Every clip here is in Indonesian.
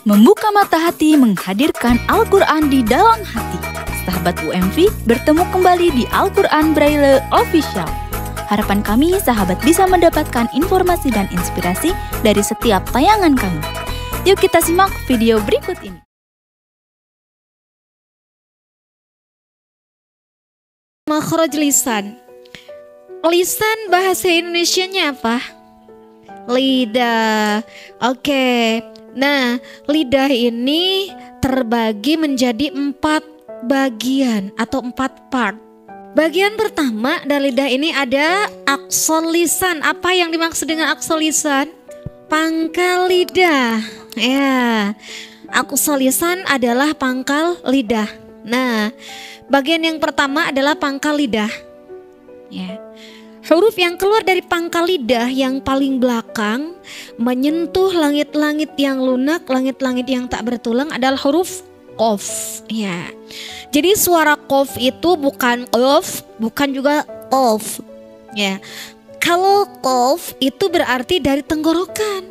Membuka mata hati menghadirkan Al-Quran di dalam hati. Sahabat UMV bertemu kembali di Al-Quran Braille Official. Harapan kami sahabat bisa mendapatkan informasi dan inspirasi dari setiap tayangan kami. Yuk kita simak video berikut ini. Makhraj lisan. Lisan bahasa Indonesianya apa? Lidah. Oke. Nah, lidah ini terbagi menjadi 4 bagian atau 4 part. Bagian pertama dari lidah ini ada aksol lisan. Apa yang dimaksud dengan aksol lisan? Pangkal lidah. Ya, aksol lisan adalah pangkal lidah. Nah, bagian yang pertama adalah pangkal lidah. Ya. Huruf yang keluar dari pangkal lidah yang paling belakang menyentuh langit-langit yang lunak, langit-langit yang tak bertulang adalah huruf qaf. Ya. Jadi suara qaf itu bukan qaf, bukan juga qaf. Ya. Kalau qaf itu berarti dari tenggorokan.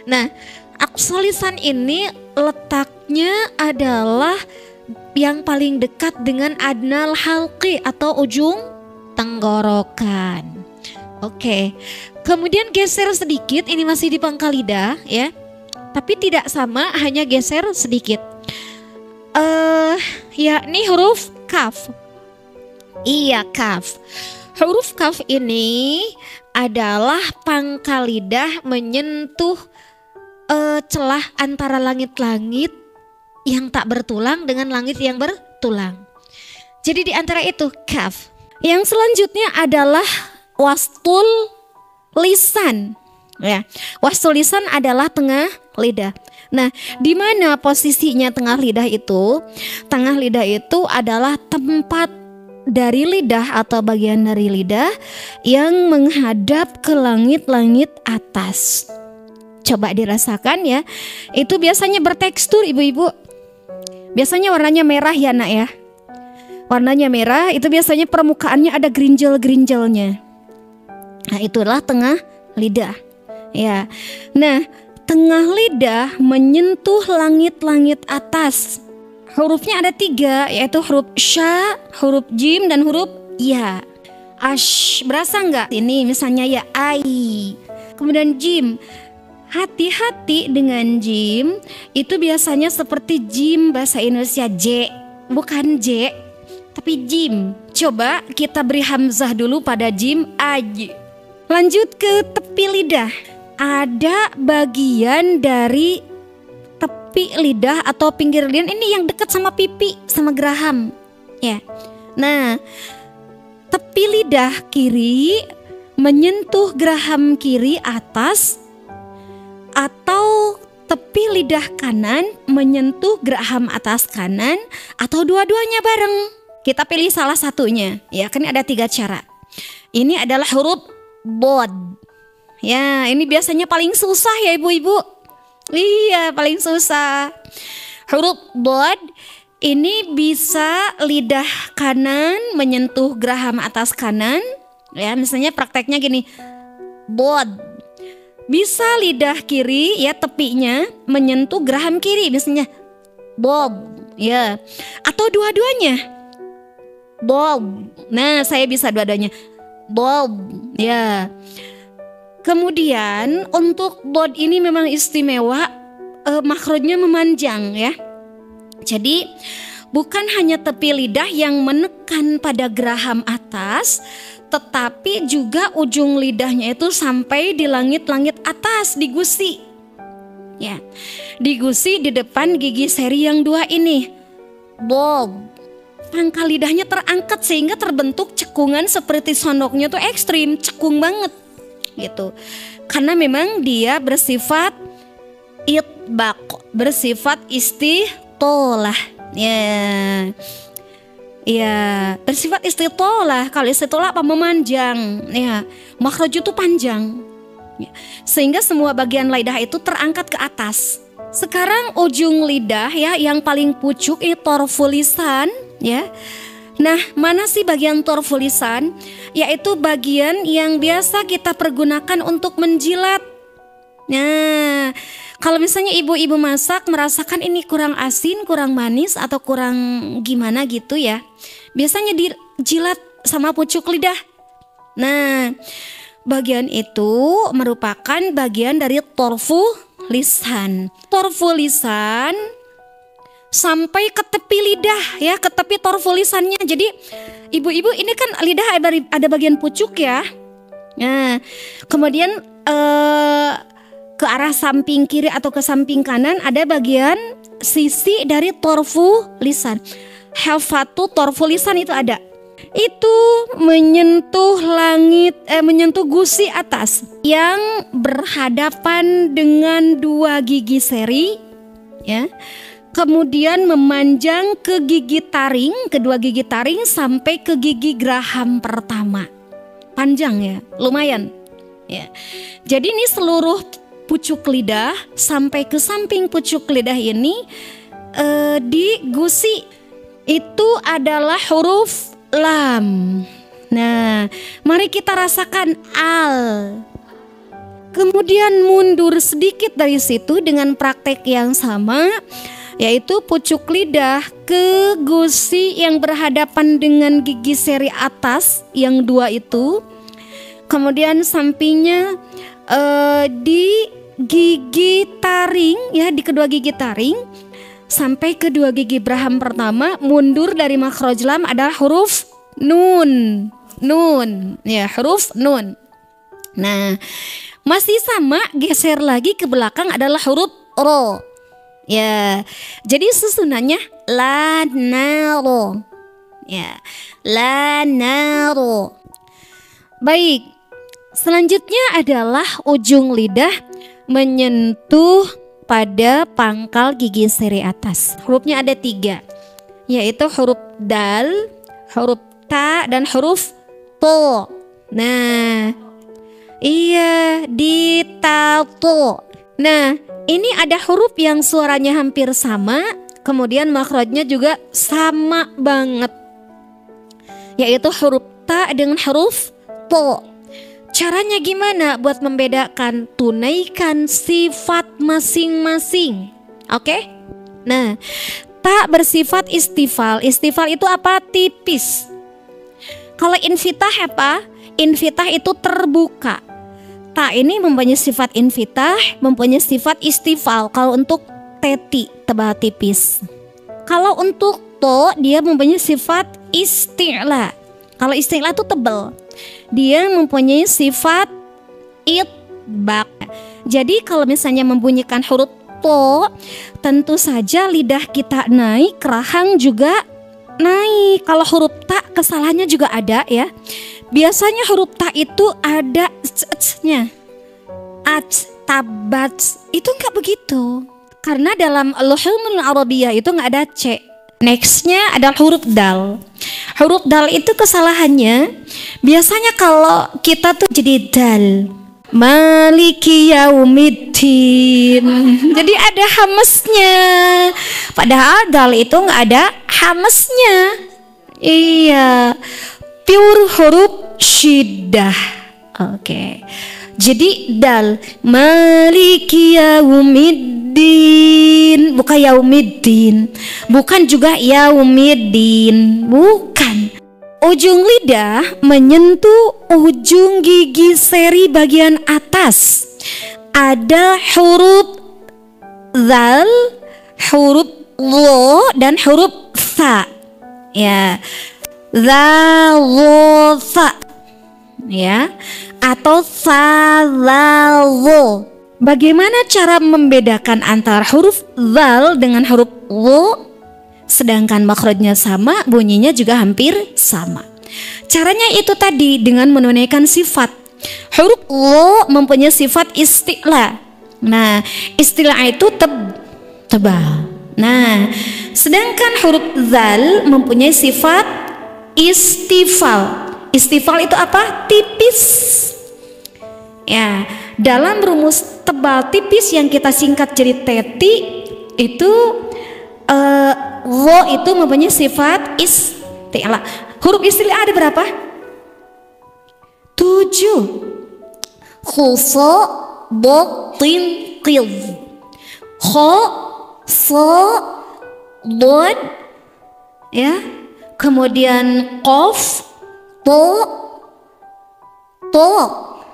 Nah, aksol lisan ini letaknya adalah yang paling dekat dengan adnal halqi atau ujung tenggorokan. Oke. Kemudian geser sedikit, ini masih di pangkal lidah ya. Tapi tidak sama, hanya geser sedikit. Yakni huruf kaf. Iya, kaf. Huruf kaf ini adalah pangkal lidah menyentuh celah antara langit-langit yang tak bertulang dengan langit yang bertulang. Jadi di antara itu kaf. Yang selanjutnya adalah wastul lisan. Ya, wastul lisan adalah tengah lidah. Nah, di mana posisinya tengah lidah itu? Tengah lidah itu adalah tempat dari lidah atau bagian dari lidah yang menghadap ke langit-langit atas. Coba dirasakan ya. Itu biasanya bertekstur ibu-ibu. Biasanya warnanya merah ya nak ya. Warnanya merah, itu biasanya permukaannya ada gerinjel-gerinjelnya. Nah, itulah tengah lidah. Ya. Nah, tengah lidah menyentuh langit-langit atas. Hurufnya ada 3, yaitu huruf sya, huruf jim, dan huruf ya. Ash, berasa nggak? Ini misalnya ya ai. Kemudian jim. Hati-hati dengan jim, itu biasanya seperti jim bahasa Indonesia J, bukan J, tapi jim. Coba kita beri hamzah dulu pada jim, aj. Lanjut ke tepi lidah. Ada bagian dari tepi lidah atau pinggir lidah ini yang dekat sama pipi, sama geraham. Ya. Nah, tepi lidah kiri menyentuh geraham kiri atas, atau tepi lidah kanan menyentuh geraham atas kanan, atau dua-duanya bareng. Kita pilih salah satunya. Ya, kan ada 3 cara. Ini adalah huruf bod. Ya, ini biasanya paling susah ya ibu-ibu. Iya, paling susah. Huruf bod ini bisa lidah kanan menyentuh geraham atas kanan. Ya, misalnya prakteknya gini. Bod. Bisa lidah kiri ya tepinya menyentuh geraham kiri, misalnya bob ya, atau dua-duanya bob. Nah, saya bisa dua-duanya bob ya. Kemudian untuk bod ini memang istimewa, makhrajnya memanjang ya. Jadi bukan hanya tepi lidah yang menekan pada geraham atas, tetapi juga ujung lidahnya itu sampai di langit-langit atas, di gusi. Ya, di gusi di depan gigi seri yang 2 ini. Bob. Pangkal lidahnya terangkat sehingga terbentuk cekungan seperti sondoknya tuh ekstrim, cekung banget gitu. Karena memang dia bersifat itbaq, bersifat istitolah. Ya. Ya, bersifat istitolah. Kalau istitolah apa? Memanjang. Ya, makhraj itu panjang. Ya. Sehingga semua bagian lidah itu terangkat ke atas. Sekarang ujung lidah ya yang paling pucuk ini torful lisan ya. Nah, mana sih bagian torful lisan? Yaitu bagian yang biasa kita pergunakan untuk menjilat. Nah, Kalau misalnya ibu-ibu masak merasakan ini kurang asin, kurang manis atau kurang gimana gitu ya, biasanya dijilat sama pucuk lidah. Nah, bagian itu merupakan bagian dari torfu lisan. Torfu lisan sampai ke tepi lidah ya, ke tepi torfu lisannya. Jadi ibu-ibu ini kan lidah ada bagian pucuk ya. Nah, kemudian ke arah samping kiri atau ke samping kanan ada bagian sisi dari torfu lisan. Hafatu torfu lisan itu ada. Itu menyentuh langit, menyentuh gusi atas yang berhadapan dengan dua gigi seri, ya. Kemudian memanjang ke gigi taring, kedua gigi taring sampai ke gigi geraham pertama. Panjang ya, lumayan. Ya. Jadi ini seluruh pucuk lidah sampai ke samping pucuk lidah ini di gusi itu adalah huruf lam. Nah, mari kita rasakan al. Kemudian mundur sedikit dari situ dengan praktek yang sama, yaitu pucuk lidah ke gusi yang berhadapan dengan gigi seri atas yang dua itu. Kemudian sampingnya di gigi taring ya, di kedua gigi taring sampai kedua gigi geraham pertama. Mundur dari makhraj lam adalah huruf nun. Nun ya, huruf nun. Nah, masih sama, geser lagi ke belakang adalah huruf ro. Ya, jadi susunannya la naro. Ya, la naro. Baik, selanjutnya adalah ujung lidah menyentuh pada pangkal gigi seri atas. Hurufnya ada 3, yaitu huruf dal, huruf ta, dan huruf to. Nah, iya, di tato. Nah, ini ada huruf yang suaranya hampir sama, kemudian makhrajnya juga sama banget, yaitu huruf ta dengan huruf to. Caranya gimana buat membedakan? Tunaikan sifat masing-masing. Oke? Nah, ta bersifat istifal. Istifal itu apa? Tipis. Kalau infitah apa? Infitah itu terbuka. Ta ini mempunyai sifat infitah, mempunyai sifat istifal. Kalau untuk teti, tebal tipis. Kalau untuk to, dia mempunyai sifat isti'la. Kalau isti'la itu tebal. Dia mempunyai sifat itbaq. Jadi kalau misalnya membunyikan huruf to, tentu saja lidah kita naik, rahang juga naik. Kalau huruf ta, kesalahannya juga ada ya. Biasanya huruf ta itu ada nya, tabat. Itu enggak begitu. Karena dalam Luhumul Arabiyah itu enggak ada c. Nextnya adalah huruf dal. Huruf dal itu kesalahannya biasanya kalau kita tuh jadi dal. Maliki yaumiddin. Jadi ada hamesnya. Padahal dal itu enggak ada hamesnya. Iya. Pure huruf syiddah. Oke. Jadi dal maliki yaumiddin, bukan yaumiddin, bukan juga yaumiddin, bukan. Ujung lidah menyentuh ujung gigi seri bagian atas. Ada huruf zal, huruf lo, dan huruf sa. Ya. Zalotha, ya, atau salalo. Bagaimana cara membedakan antara huruf zal dengan huruf lo? Sedangkan makhrajnya sama, bunyinya juga hampir sama. Caranya itu tadi dengan menunaikan sifat. Huruf lo mempunyai sifat isti'la. Nah, isti'la itu tebal. Nah, sedangkan huruf zal mempunyai sifat istifal. Istifal itu apa? Tipis. Ya, dalam rumus tebal tipis yang kita singkat jadi teti itu lo itu mempunyai sifat isti'la. Huruf isti'la ada berapa? 7. Khuso botin qidh. Kho, so, dod, ya. Kemudian qaf, to.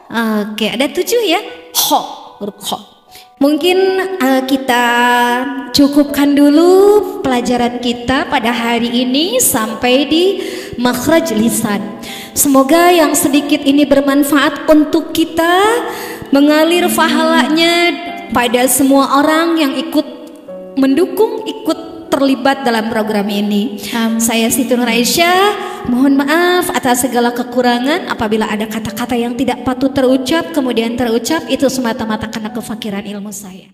Oke, ada 7 ya. Kho, huruf kho. Mungkin kita cukupkan dulu pelajaran kita pada hari ini sampai di makhraj lisan. Semoga yang sedikit ini bermanfaat untuk kita, mengalir pahalanya pada semua orang yang ikut mendukung, ikut terlibat dalam program ini. Saya Siti Nur Aisyah, mohon maaf atas segala kekurangan apabila ada kata-kata yang tidak patut terucap kemudian terucap, itu semata-mata karena kefakiran ilmu saya.